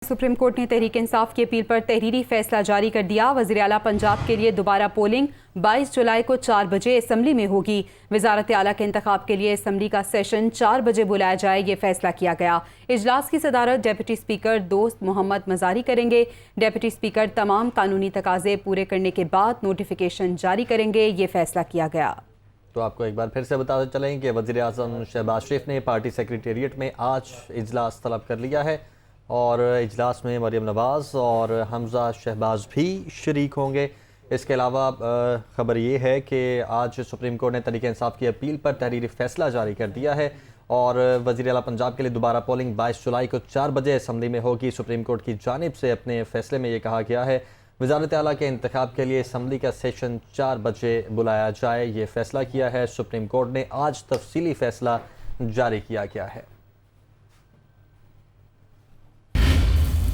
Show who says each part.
Speaker 1: Supreme court ने तहरीक इंसाफ की appeal पर तहरीरी फैसला जारी कर दिया। वज़ीर आला पंजाब के लिए दोबारा पोलिंग 22 जुलाई को 4 बजे असम्बली में होगी। वज़ारत आला के इंतखाब के लिए असम्बली का सेशन 4 बजे बुलाया जाए, ये फैसला किया गया। इजलास की सदारत डेप्यूटी स्पीकर दोस्त मोहम्मद मजारी करेंगे। डेप्यूटी स्पीकर तमाम कानूनी तकाजे पूरे करने के बाद नोटिफिकेशन जारी करेंगे, ये फैसला किया गया।
Speaker 2: तो आपको एक बार फिर से बताते चलें कि वज़ीर आज़म शहबाज शरीफ ने पार्टी सेक्रेटेरिएट में आज इजलास तलब कर लिया है और इजलास में मरीम नवाज़ और हमज़ा शहबाज भी शरीक होंगे। इसके अलावा ख़बर ये है कि आज सुप्रीम कोर्ट ने तहरीक इंसाफ की अपील पर तहरीरी फैसला जारी कर दिया है और वज़ीर आला पंजाब के लिए दोबारा पोलिंग 22 जुलाई को 4 बजे असम्बली में होगी। सुप्रीम कोर्ट की जानिब से अपने फैसले में ये कहा गया है वज़ारत आला के इंतखाब के लिए असम्बली का सेशन 4 बजे बुलाया जाए, ये फैसला किया है। सुप्रीम कोर्ट ने आज तफसीली फैसला जारी किया गया है।